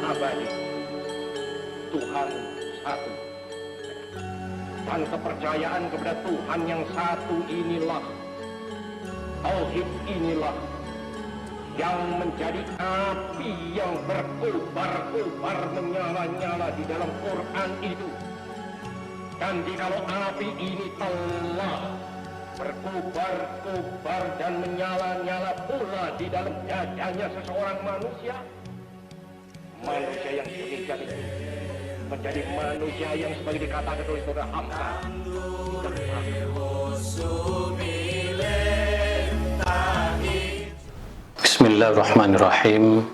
abadi. Tuhan satu. Dan kepercayaan kepada Tuhan yang satu inilah, tauhid inilah yang menjadi api yang berkobar-kobar menyala-nyala di dalam Quran itu. Dan jikalau api ini telah berkobar-kobar dan menyala-nyala pula di dalam dadanya seseorang manusia, manusia yang demikian itu menjadi manusia yang sebagai dikatakan oleh saudara Hamzah Bismillahirrahmanirrahim.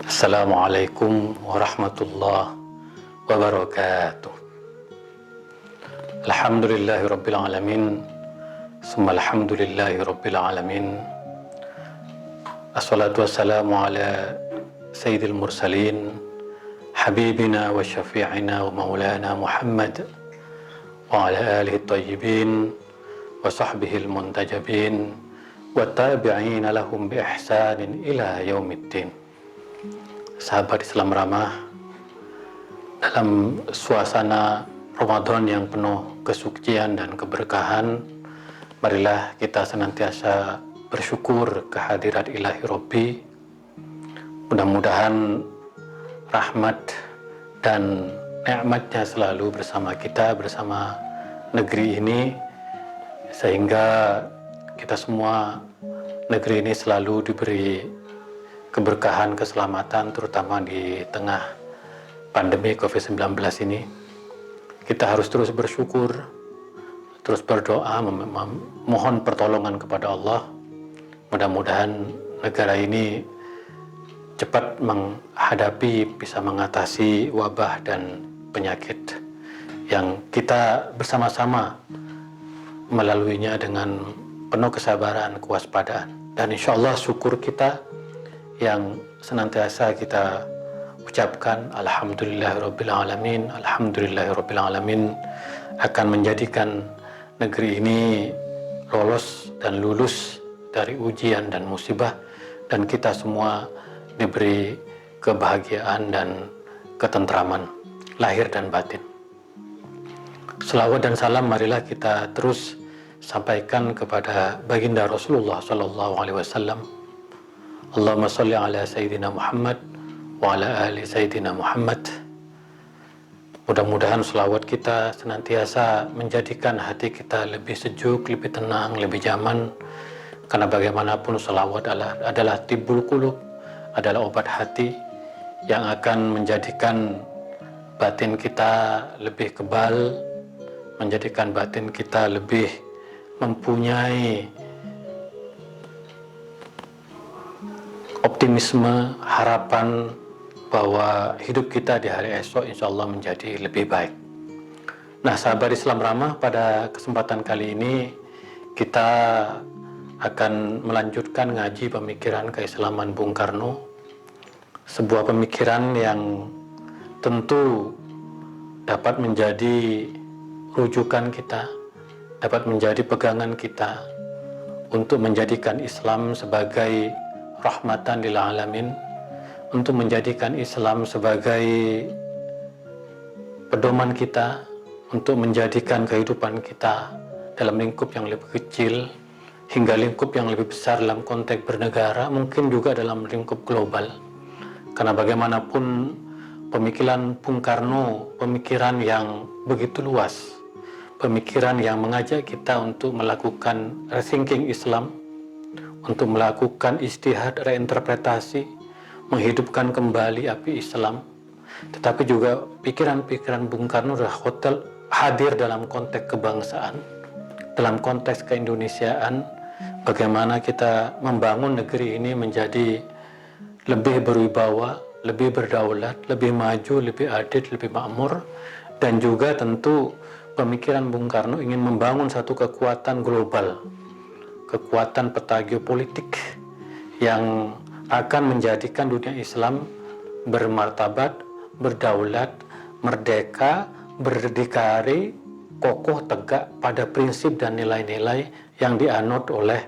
Assalamualaikum warahmatullahi wabarakatuh. Alhamdulillahirabbil alamin. Summa alhamdulillahirabbil alamin. Assalatu wassalamu ala sayyidil mursalin habibina wa syafi'ina wa maulana Muhammad wa ala alihi tayyibin wa sahbihi al-muntajabin wa tabi'ina lahum bi ihsanin ila yaumiddin. Sahabat Islam ramah, dalam suasana Ramadan yang penuh kesucian dan keberkahan, marilah kita senantiasa bersyukur kehadirat Ilahi Rabbi. Mudah-mudahan rahmat dan nikmatnya selalu bersama kita, bersama negeri ini, sehingga kita semua negeri ini selalu diberi keberkahan, keselamatan, terutama di tengah pandemi COVID-19 ini. Kita harus terus bersyukur, terus berdoa, mohon pertolongan kepada Allah. Mudah-mudahan negara ini cepat menghadapi, bisa mengatasi wabah dan penyakit yang kita bersama-sama melaluinya dengan penuh kesabaran, kewaspadaan. Dan insya Allah syukur kita yang senantiasa kita ucapkan Alhamdulillahirabbil alamin, Alhamdulillahirabbil alamin, akan menjadikan negeri ini lolos dan lulus dari ujian dan musibah, dan kita semua diberi kebahagiaan dan ketentraman lahir dan batin. Selawat dan salam marilah kita terus sampaikan kepada baginda Rasulullah sallallahu alaihi wasallam. Allahumma shalli ala sayyidina Muhammad wa ala ali sayyidina Muhammad. Mudah-mudahan selawat kita senantiasa menjadikan hati kita lebih sejuk, lebih tenang, lebih nyaman. Karena bagaimanapun selawat adalah tibbul qulub, adalah obat hati yang akan menjadikan batin kita lebih kebal, menjadikan batin kita lebih mempunyai optimisme, harapan bahwa hidup kita di hari esok insya Allah menjadi lebih baik. Nah, sahabat Islam ramah, pada kesempatan kali ini kita akan melanjutkan ngaji pemikiran keislaman Bung Karno, sebuah pemikiran yang tentu dapat menjadi rujukan kita, dapat menjadi pegangan kita untuk menjadikan Islam sebagai rahmatan lil alamin, untuk menjadikan Islam sebagai pedoman kita, untuk menjadikan kehidupan kita dalam lingkup yang lebih kecil hingga lingkup yang lebih besar dalam konteks bernegara, mungkin juga dalam lingkup global. Karena bagaimanapun pemikiran Bung Karno, pemikiran yang begitu luas, pemikiran yang mengajak kita untuk melakukan rethinking Islam, untuk melakukan istihad reinterpretasi, menghidupkan kembali api Islam. Tetapi juga pikiran-pikiran Bung Karno sudah hadir dalam konteks kebangsaan, dalam konteks keindonesiaan, bagaimana kita membangun negeri ini menjadi lebih berwibawa, lebih berdaulat, lebih maju, lebih adil, lebih makmur. Dan juga tentu pemikiran Bung Karno ingin membangun satu kekuatan global, kekuatan peta geopolitik yang akan menjadikan dunia Islam bermartabat, berdaulat, merdeka, berdikari, kokoh tegak pada prinsip dan nilai-nilai yang dianut oleh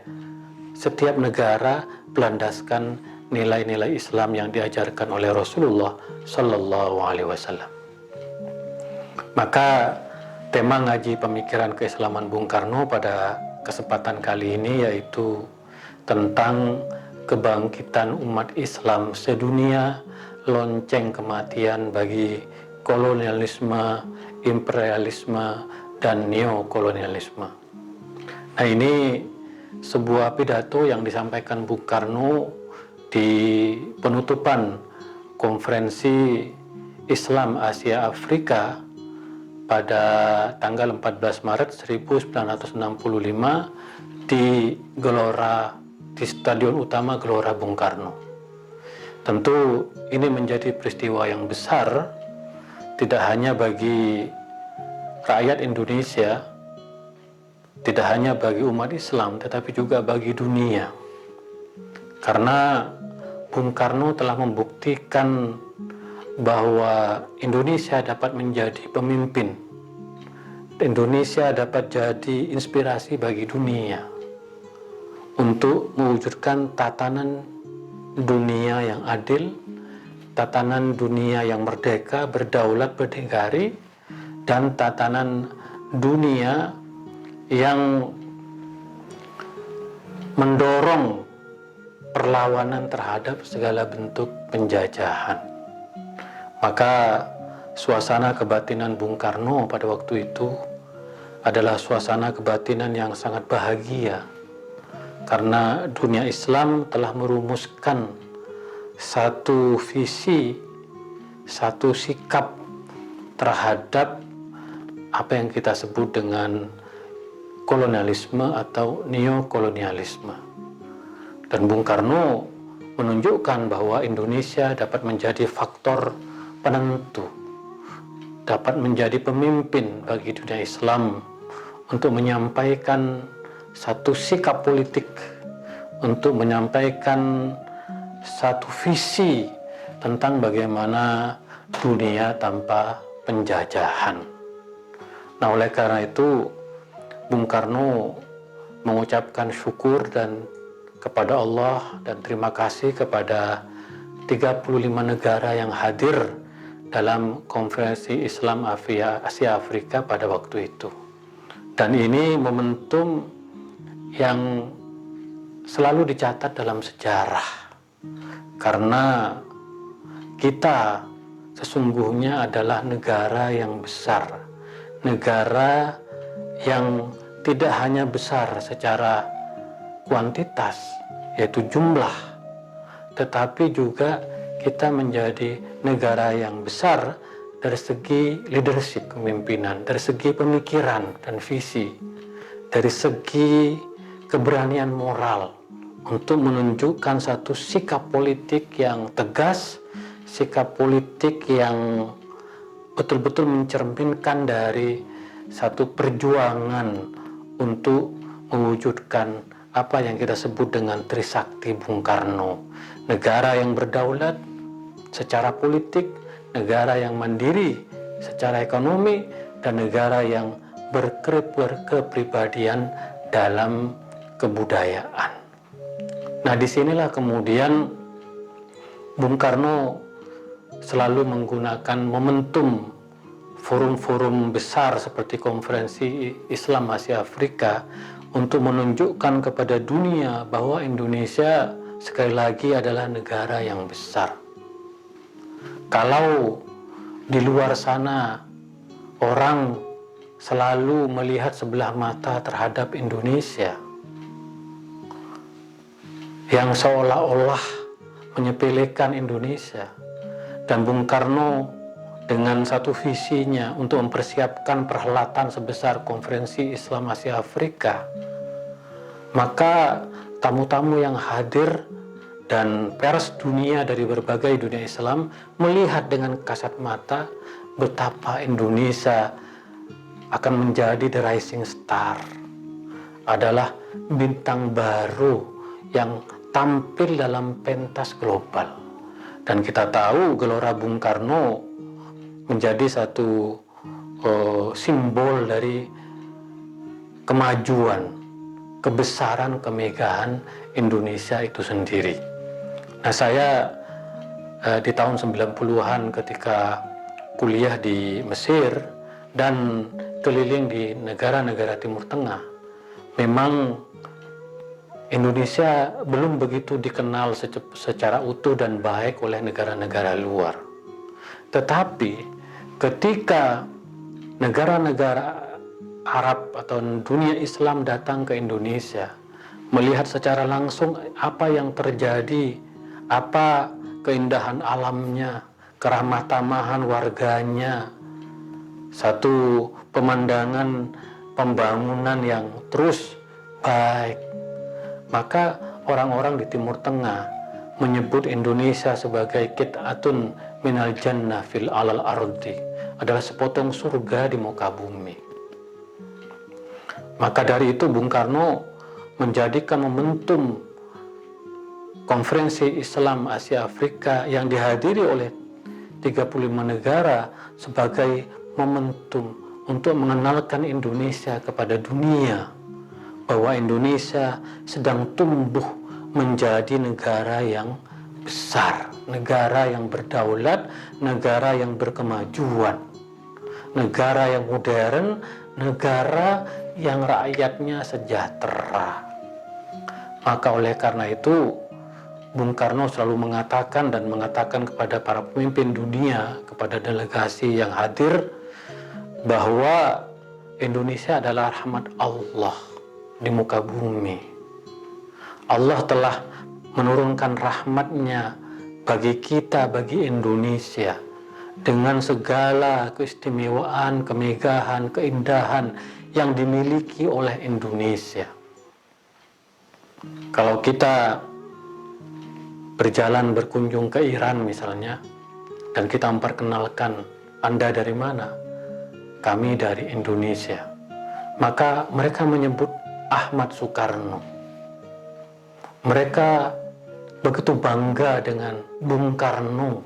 setiap negara berlandaskan nilai-nilai Islam yang diajarkan oleh Rasulullah Sallallahu Alaihi Wasallam. Maka tema ngaji pemikiran keislaman Bung Karno pada kesempatan kali ini yaitu tentang kebangkitan umat Islam sedunia, lonceng kematian bagi kolonialisme, imperialisme, dan neokolonialisme. Nah, ini sebuah pidato yang disampaikan Bung Karno di penutupan konferensi Islam Asia Afrika pada tanggal 14 Maret 1965 di Stadion Utama Gelora Bung Karno. Tentu ini menjadi peristiwa yang besar tidak hanya bagi rakyat Indonesia, tidak hanya bagi umat Islam, tetapi juga bagi dunia. Karena Bung Karno telah membuktikan bahwa Indonesia dapat menjadi pemimpin. Indonesia dapat jadi inspirasi bagi dunia untuk mewujudkan tatanan dunia yang adil, tatanan dunia yang merdeka, berdaulat, berdikari, dan tatanan dunia yang mendorong perlawanan terhadap segala bentuk penjajahan. Maka suasana kebatinan Bung Karno pada waktu itu adalah suasana kebatinan yang sangat bahagia, karena dunia Islam telah merumuskan satu visi, satu sikap terhadap apa yang kita sebut dengan kolonialisme atau neokolonialisme. Dan Bung Karno menunjukkan bahwa Indonesia dapat menjadi faktor penentu, dapat menjadi pemimpin bagi dunia Islam untuk menyampaikan satu sikap politik, untuk menyampaikan satu visi tentang bagaimana dunia tanpa penjajahan. Nah, oleh karena itu Bung Karno mengucapkan syukur dan kepada Allah dan terima kasih kepada 35 negara yang hadir dalam konferensi Islam Asia Afrika pada waktu itu. Dan ini momentum yang selalu dicatat dalam sejarah, karena kita sesungguhnya adalah negara yang besar, negara yang tidak hanya besar secara kuantitas, yaitu jumlah, tetapi juga kita menjadi negara yang besar dari segi leadership, kepemimpinan, dari segi pemikiran dan visi, dari segi keberanian moral untuk menunjukkan satu sikap politik yang tegas, sikap politik yang betul-betul mencerminkan dari satu perjuangan untuk mewujudkan apa yang kita sebut dengan Trisakti Bung Karno. Negara yang berdaulat secara politik, negara yang mandiri secara ekonomi, dan negara yang berkepribadian dalam kebudayaan. Nah, disinilah kemudian Bung Karno selalu menggunakan momentum forum-forum besar seperti konferensi Islam Asia Afrika untuk menunjukkan kepada dunia bahwa Indonesia sekali lagi adalah negara yang besar. Kalau di luar sana orang selalu melihat sebelah mata terhadap Indonesia, yang seolah-olah menyepelekan Indonesia, dan Bung Karno dengan satu visinya untuk mempersiapkan perhelatan sebesar konferensi Islam Asia Afrika, maka tamu-tamu yang hadir dan pers dunia dari berbagai dunia Islam melihat dengan kasat mata betapa Indonesia akan menjadi the rising star, adalah bintang baru yang tampil dalam pentas global. Dan kita tahu Gelora Bung Karno menjadi satu simbol dari kemajuan, kebesaran, kemegahan Indonesia itu sendiri. Nah, saya di tahun 90-an ketika kuliah di Mesir dan keliling di negara-negara Timur Tengah, memang Indonesia belum begitu dikenal secara utuh dan baik oleh negara-negara luar. Tetapi ketika negara-negara Arab atau dunia Islam datang ke Indonesia, melihat secara langsung apa yang terjadi, apa keindahan alamnya, keramah tamahan warganya, satu pemandangan pembangunan yang terus baik, maka orang-orang di Timur Tengah menyebut Indonesia sebagai qit'atun minal jannah fil alal ardi, adalah sepotong surga di muka bumi. Maka dari itu Bung Karno menjadikan momentum Konferensi Islam Asia Afrika yang dihadiri oleh 35 negara sebagai momentum untuk mengenalkan Indonesia kepada dunia, bahwa Indonesia sedang tumbuh menjadi negara yang besar, negara yang berdaulat, negara yang berkemajuan, negara yang modern, negara yang rakyatnya sejahtera. Maka oleh karena itu Bung Karno selalu mengatakan kepada para pemimpin dunia, kepada delegasi yang hadir, bahwa Indonesia adalah rahmat Allah di muka bumi. Allah telah menurunkan rahmatnya bagi kita, bagi Indonesia, dengan segala keistimewaan, kemegahan, keindahan yang dimiliki oleh Indonesia. Kalau kita berjalan berkunjung ke Iran misalnya, dan kita memperkenalkan, Anda dari mana? Kami dari Indonesia. Maka mereka menyebut Ahmad Soekarno. Mereka begitu bangga dengan Bung Karno.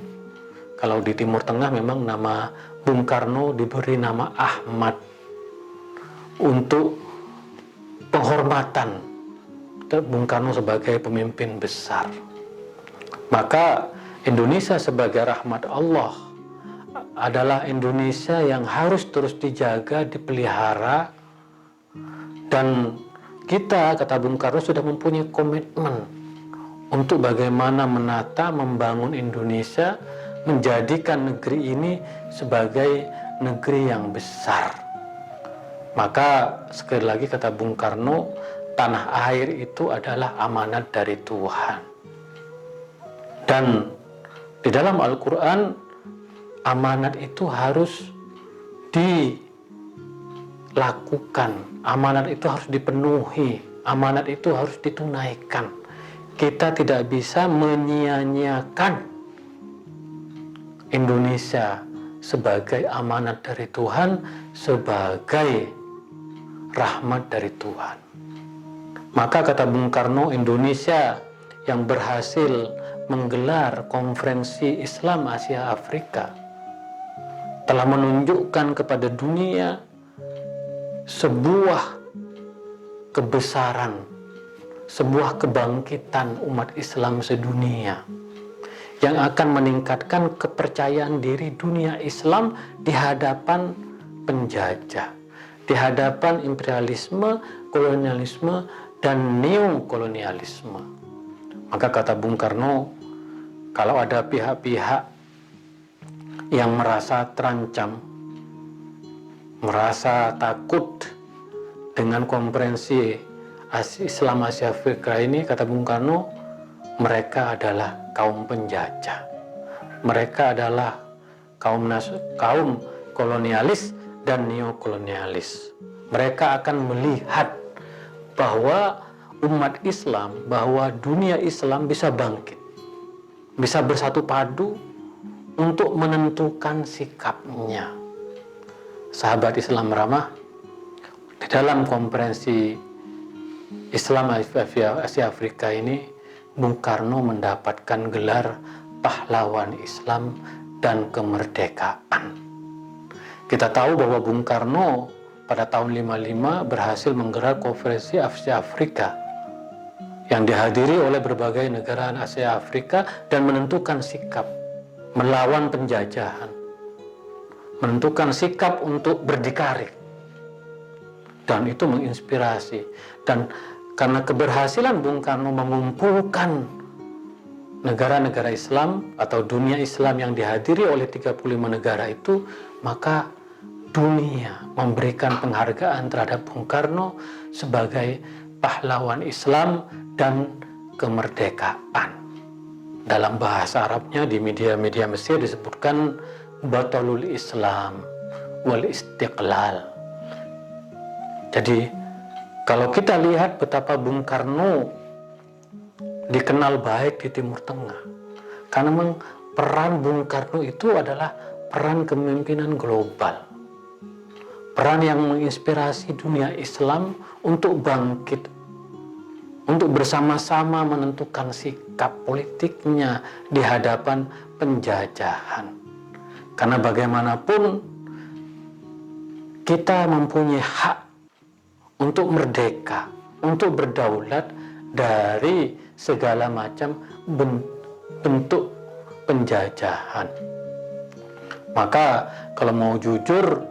Kalau di Timur Tengah memang nama Bung Karno diberi nama Ahmad untuk penghormatan Bung Karno sebagai pemimpin besar. Maka Indonesia sebagai rahmat Allah adalah Indonesia yang harus terus dijaga, dipelihara, dan kita, kata Bung Karno, sudah mempunyai komitmen untuk bagaimana menata, membangun Indonesia, menjadikan negeri ini sebagai negeri yang besar. Maka sekali lagi kata Bung Karno, tanah air itu adalah amanat dari Tuhan. Dan di dalam Al-Quran, amanat itu harus dilakukan, amanat itu harus dipenuhi, amanat itu harus ditunaikan. Kita tidak bisa menyia-nyiakan Indonesia sebagai amanat dari Tuhan, sebagai rahmat dari Tuhan. Maka kata Bung Karno, Indonesia yang berhasil menggelar Konferensi Islam Asia Afrika telah menunjukkan kepada dunia sebuah kebesaran, sebuah kebangkitan umat Islam sedunia yang akan meningkatkan kepercayaan diri dunia Islam di hadapan penjajah, di hadapan imperialisme, kolonialisme, dan neokolonialisme. Maka kata Bung Karno, kalau ada pihak-pihak yang merasa terancam, merasa takut dengan konferensi Islam Asia Afrika ini, kata Bung Karno, mereka adalah kaum penjajah. Mereka adalah kaum kolonialis dan neokolonialis. Mereka akan melihat bahwa umat Islam, bahwa dunia Islam bisa bangkit, bisa bersatu padu untuk menentukan sikapnya. Sahabat Islam ramah, di dalam konferensi Islam Asia Afrika ini, Bung Karno mendapatkan gelar pahlawan Islam dan kemerdekaan. Kita tahu bahwa Bung Karno pada tahun 55 berhasil menggelar konferensi Asia Afrika yang dihadiri oleh berbagai negara Asia Afrika dan menentukan sikap melawan penjajahan, menentukan sikap untuk berdikari, dan itu menginspirasi. Dan karena keberhasilan Bung Karno mengumpulkan negara-negara Islam atau dunia Islam yang dihadiri oleh 35 negara itu, maka dunia memberikan penghargaan terhadap Bung Karno sebagai pahlawan Islam dan kemerdekaan. Dalam bahasa Arabnya di media-media Mesir disebutkan Batalul Islam wal Istiqlal. Jadi kalau kita lihat betapa Bung Karno dikenal baik di Timur Tengah, karena memang peran Bung Karno itu adalah peran kepemimpinan global, peran yang menginspirasi dunia Islam untuk bangkit, untuk bersama-sama menentukan sikap politiknya di hadapan penjajahan. Karena bagaimanapun kita mempunyai hak untuk merdeka, untuk berdaulat dari segala macam bentuk penjajahan. Maka kalau mau jujur,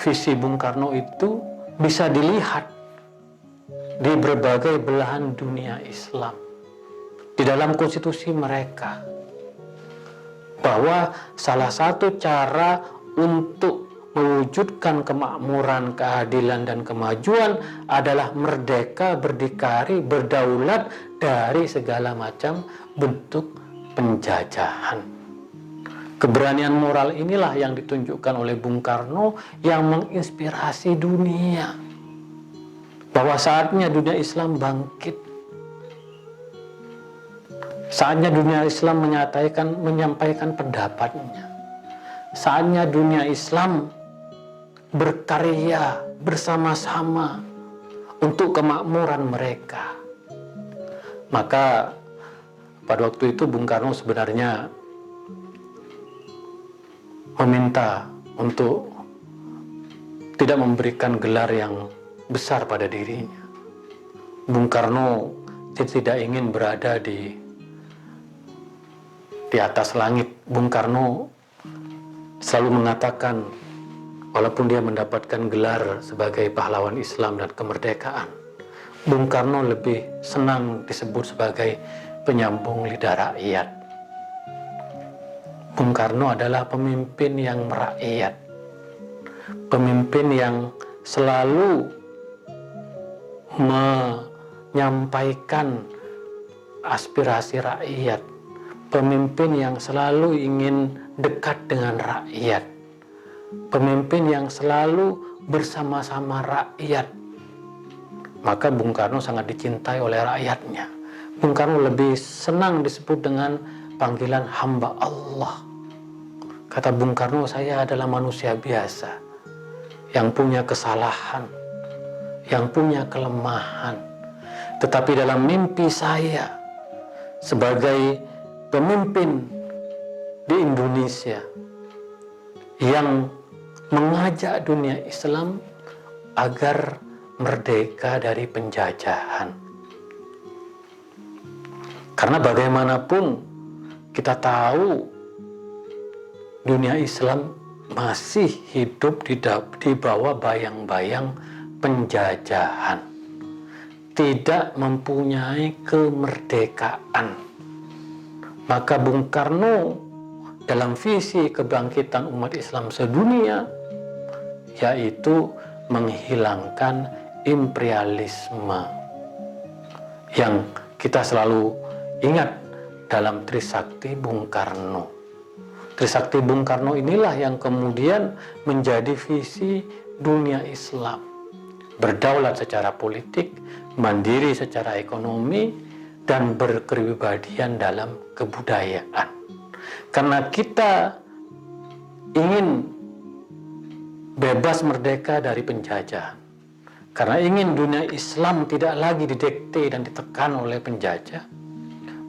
visi Bung Karno itu bisa dilihat di berbagai belahan dunia Islam, di dalam konstitusi mereka, bahwa salah satu cara untuk mewujudkan kemakmuran, keadilan, dan kemajuan adalah merdeka, berdikari, berdaulat dari segala macam bentuk penjajahan. Keberanian moral inilah yang ditunjukkan oleh Bung Karno yang menginspirasi dunia, bahwa saatnya dunia Islam bangkit, saatnya dunia Islam menyampaikan pendapatnya, saatnya dunia Islam berkarya bersama-sama untuk kemakmuran mereka. Maka pada waktu itu Bung Karno sebenarnya meminta untuk tidak memberikan gelar yang besar pada dirinya. Bung Karno tidak ingin berada di atas langit. Bung Karno selalu mengatakan, walaupun dia mendapatkan gelar sebagai pahlawan Islam dan kemerdekaan, Bung Karno lebih senang disebut sebagai penyambung lidah rakyat. Bung Karno adalah pemimpin yang merakyat, pemimpin yang selalu menyampaikan aspirasi rakyat, pemimpin yang selalu ingin dekat dengan rakyat, pemimpin yang selalu bersama-sama rakyat. Maka Bung Karno sangat dicintai oleh rakyatnya. Bung Karno lebih senang disebut dengan panggilan hamba Allah. Kata Bung Karno, saya adalah manusia biasa yang punya kesalahan, yang punya kelemahan. Tetapi dalam mimpi saya sebagai pemimpin di Indonesia yang mengajak dunia Islam agar merdeka dari penjajahan. Karena bagaimanapun kita tahu dunia Islam masih hidup di bawah bayang-bayang penjajahan, tidak mempunyai kemerdekaan. Maka Bung Karno dalam visi kebangkitan umat Islam sedunia, yaitu menghilangkan imperialisme yang kita selalu ingat dalam Trisakti Bung Karno. Trisakti Bung Karno inilah yang kemudian menjadi visi dunia Islam, berdaulat secara politik, mandiri secara ekonomi, dan berkepribadian dalam kebudayaan. Karena kita ingin bebas merdeka dari penjajah, karena ingin dunia Islam tidak lagi didikte dan ditekan oleh penjajah,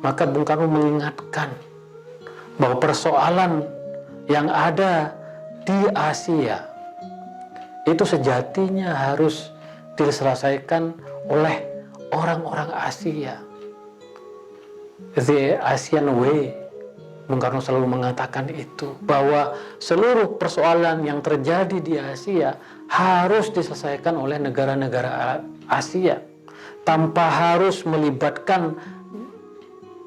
maka Bung Karno mengingatkan bahwa persoalan yang ada di Asia itu sejatinya harus diselesaikan oleh orang-orang Asia. The Asian Way. Bung Karno selalu mengatakan itu, bahwa seluruh persoalan yang terjadi di Asia harus diselesaikan oleh negara-negara Asia tanpa harus melibatkan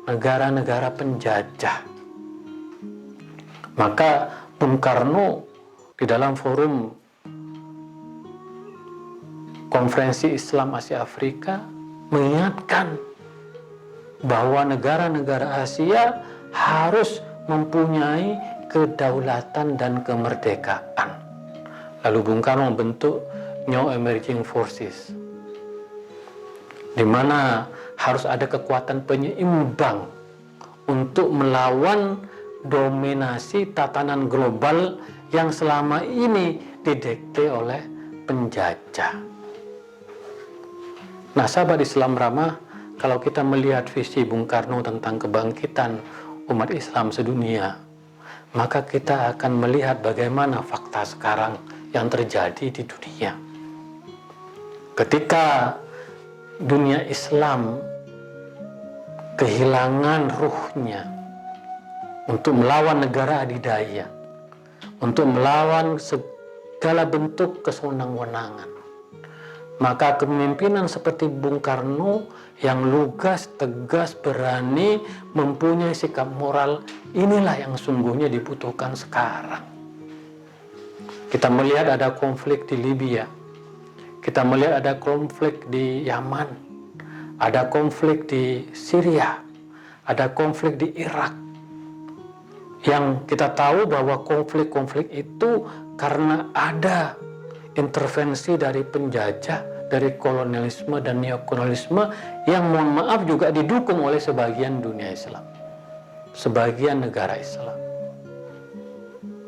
negara-negara penjajah. Maka Bung Karno di dalam forum Konferensi Islam Asia Afrika mengingatkan bahwa negara-negara Asia harus mempunyai kedaulatan dan kemerdekaan. Lalu Bung Karno membentuk New Emerging Forces, di mana harus ada kekuatan penyeimbang untuk melawan dominasi tatanan global yang selama ini didikte oleh penjajah. Nah, sahabat Islam ramah, kalau kita melihat visi Bung Karno tentang kebangkitan umat Islam sedunia, maka kita akan melihat bagaimana fakta sekarang yang terjadi di dunia. Ketika dunia Islam kehilangan ruhnya untuk melawan negara adidaya, untuk melawan segala bentuk kesewenang-wenangan, maka kepemimpinan seperti Bung Karno yang lugas, tegas, berani, mempunyai sikap moral, inilah yang sungguhnya dibutuhkan sekarang. Kita melihat ada konflik di Libya, kita melihat ada konflik di Yaman, ada konflik di Syria, ada konflik di Irak. Yang kita tahu bahwa konflik-konflik itu karena ada intervensi dari penjajah, dari kolonialisme dan neokolonialisme yang mohon maaf juga didukung oleh sebagian dunia Islam, sebagian negara Islam.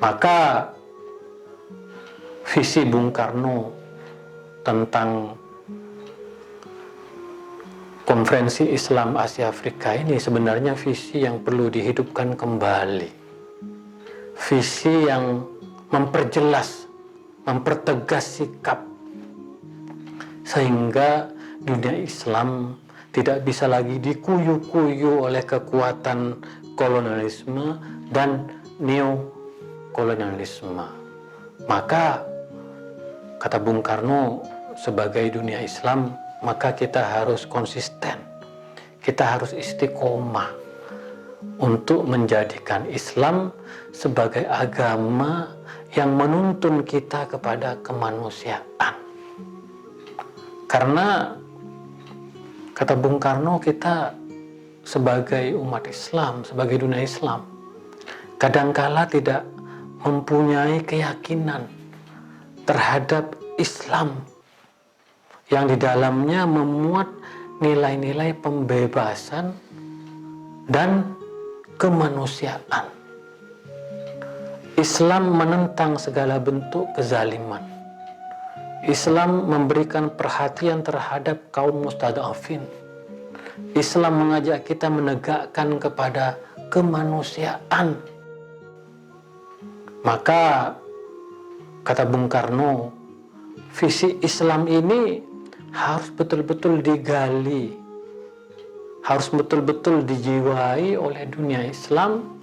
Maka visi Bung Karno tentang Konferensi Islam Asia Afrika ini sebenarnya visi yang perlu dihidupkan kembali, visi yang memperjelas, mempertegas sikap, sehingga dunia Islam tidak bisa lagi dikuyu-kuyu oleh kekuatan kolonialisme dan neokolonialisme. Maka kata Bung Karno, sebagai dunia Islam, maka kita harus konsisten, kita harus istiqomah untuk menjadikan Islam sebagai agama yang menuntun kita kepada kemanusiaan. Karena kata Bung Karno, kita sebagai umat Islam, sebagai dunia Islam, kadangkala tidak mempunyai keyakinan terhadap Islam yang di dalamnya memuat nilai-nilai pembebasan dan kemanusiaan. Islam menentang segala bentuk kezaliman. Islam memberikan perhatian terhadap kaum mustadafin. Islam mengajak kita menegakkan kepada kemanusiaan. Maka kata Bung Karno, visi Islam ini harus betul-betul digali, harus betul-betul dijiwai oleh dunia Islam,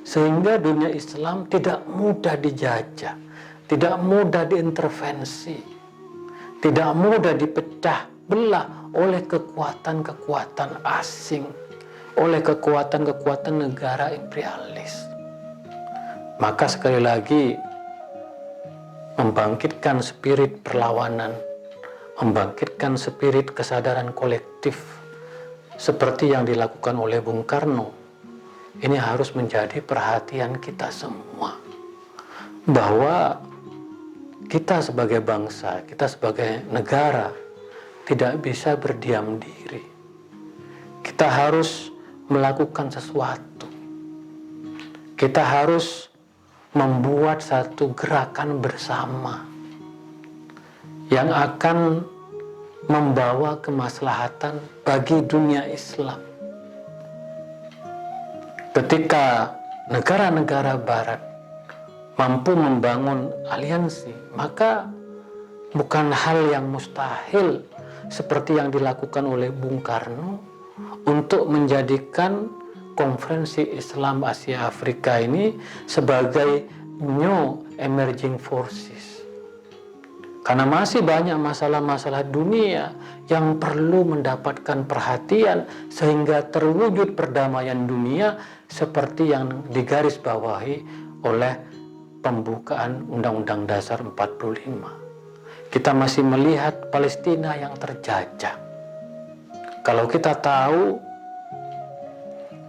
sehingga dunia Islam tidak mudah dijajah, tidak mudah diintervensi, tidak mudah dipecah belah oleh kekuatan-kekuatan asing, oleh kekuatan-kekuatan negara imperialis. Maka sekali lagi, membangkitkan spirit perlawanan, membangkitkan spirit kesadaran kolektif seperti yang dilakukan oleh Bung Karno, ini harus menjadi perhatian kita semua, bahwa kita sebagai bangsa, kita sebagai negara tidak bisa berdiam diri. Kita harus melakukan sesuatu. Kita harus membuat satu gerakan bersama yang akan membawa kemaslahatan bagi dunia Islam. Ketika negara-negara barat mampu membangun aliansi, maka bukan hal yang mustahil seperti yang dilakukan oleh Bung Karno untuk menjadikan Konferensi Islam Asia Afrika ini sebagai new emerging forces. Karena masih banyak masalah-masalah dunia yang perlu mendapatkan perhatian sehingga terwujud perdamaian dunia seperti yang digarisbawahi oleh pembukaan Undang-Undang Dasar 45. Kita masih melihat Palestina yang terjajah. Kalau kita tahu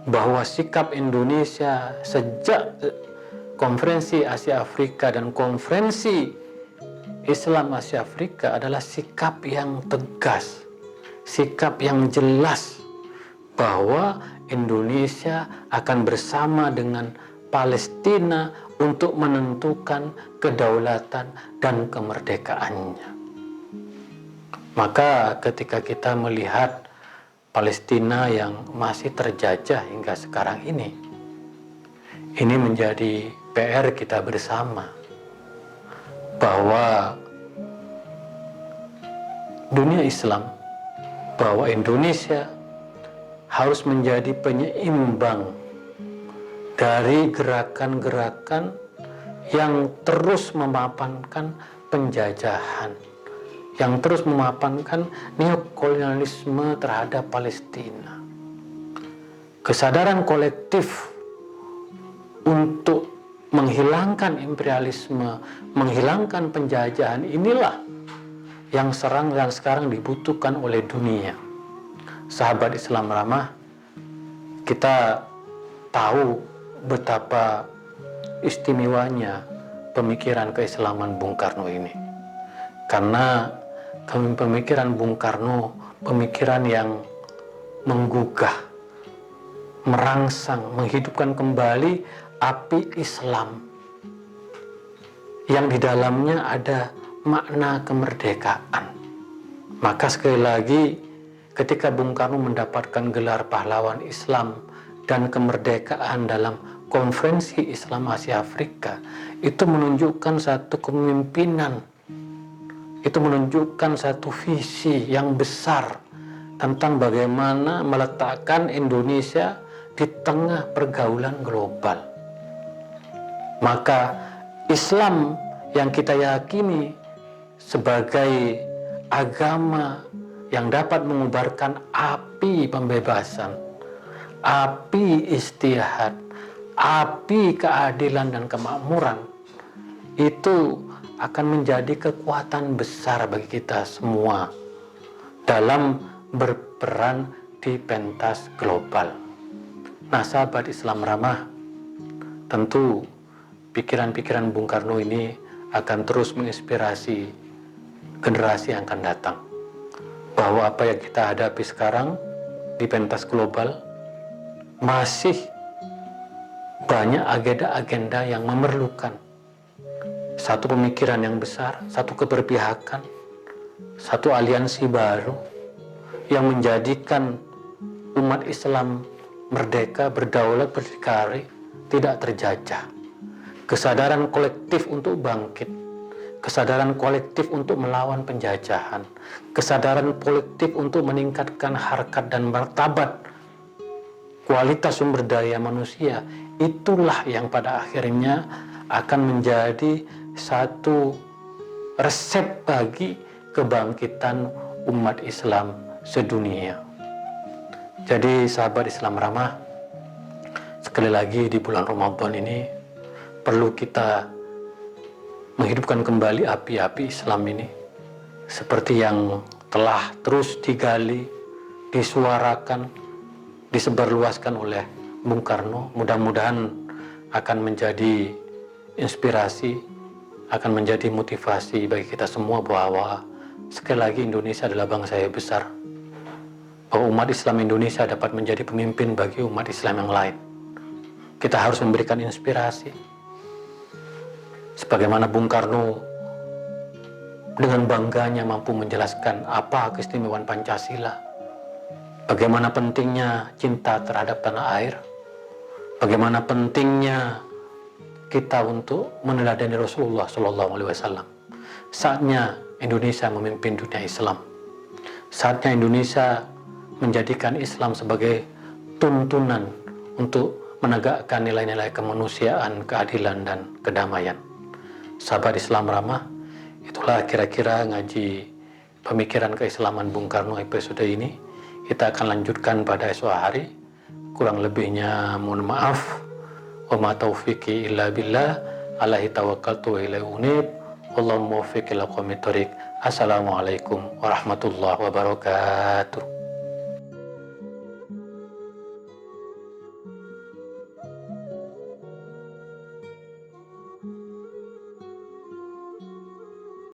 bahwa sikap Indonesia sejak Konferensi Asia Afrika dan Konferensi Islam Asia Afrika adalah sikap yang tegas, sikap yang jelas bahwa Indonesia akan bersama dengan Palestina untuk menentukan kedaulatan dan kemerdekaannya. Maka ketika kita melihat Palestina yang masih terjajah hingga sekarang ini menjadi PR kita bersama bahwa dunia Islam, bahwa Indonesia harus menjadi penyeimbang dari gerakan-gerakan yang terus memapankan penjajahan, yang terus memapankan neokolonialisme terhadap Palestina. Kesadaran kolektif untuk menghilangkan imperialisme, menghilangkan penjajahan inilah yang sekarang dibutuhkan oleh dunia. Sahabat Islam Ramah, kita tahu betapa istimewanya pemikiran keislaman Bung Karno ini. Karena pemikiran Bung Karno, pemikiran yang menggugah, merangsang, menghidupkan kembali api Islam yang di dalamnya ada makna kemerdekaan. Maka sekali lagi, ketika Bung Karno mendapatkan gelar pahlawan Islam dan kemerdekaan dalam Konferensi Islam Asia Afrika, itu menunjukkan satu kepemimpinan, itu menunjukkan satu visi yang besar tentang bagaimana meletakkan Indonesia di tengah pergaulan global. Maka Islam yang kita yakini sebagai agama yang dapat mengubarkan api pembebasan, api istihad, api keadilan dan kemakmuran, itu akan menjadi kekuatan besar bagi kita semua dalam berperan di pentas global. Nah, sahabat Islam Ramah, tentu pikiran-pikiran Bung Karno ini akan terus menginspirasi generasi yang akan datang, bahwa apa yang kita hadapi sekarang di pentas global masih banyak agenda-agenda yang memerlukan satu pemikiran yang besar, satu keberpihakan, satu aliansi baru yang menjadikan umat Islam merdeka, berdaulat, berdikari, tidak terjajah. Kesadaran kolektif untuk bangkit, kesadaran kolektif untuk melawan penjajahan, kesadaran kolektif untuk meningkatkan harkat dan martabat kualitas sumber daya manusia, itulah yang pada akhirnya akan menjadi satu resep bagi kebangkitan umat Islam sedunia. Jadi sahabat Islam Ramah, sekali lagi di bulan Ramadan ini perlu kita menghidupkan kembali api-api Islam ini seperti yang telah terus digali, disuarakan, disebarluaskan oleh Bung Karno. Mudah-mudahan akan menjadi inspirasi, akan menjadi motivasi bagi kita semua bahwa sekali lagi Indonesia adalah bangsa yang besar, bahwa umat Islam Indonesia dapat menjadi pemimpin bagi umat Islam yang lain. Kita harus memberikan inspirasi sebagaimana Bung Karno dengan bangganya mampu menjelaskan apa keistimewaan Pancasila, bagaimana pentingnya cinta terhadap tanah air, bagaimana pentingnya kita untuk meneladani Rasulullah SAW. Saatnya Indonesia memimpin dunia Islam. Saatnya Indonesia menjadikan Islam sebagai tuntunan untuk menegakkan nilai-nilai kemanusiaan, keadilan, dan kedamaian. Sahabat Islam Ramah, itulah kira-kira ngaji pemikiran keislaman Bung Karno episode ini. Kita akan lanjutkan pada esok hari. Kurang lebihnya mohon maaf. Wa ma taufiqi illa billah, alaihi tawakkaltu wa ilaihi unib. Wallahu muwaffiq ila aqwamit thoriq. Assalamualaikum warahmatullahi wabarakatuh.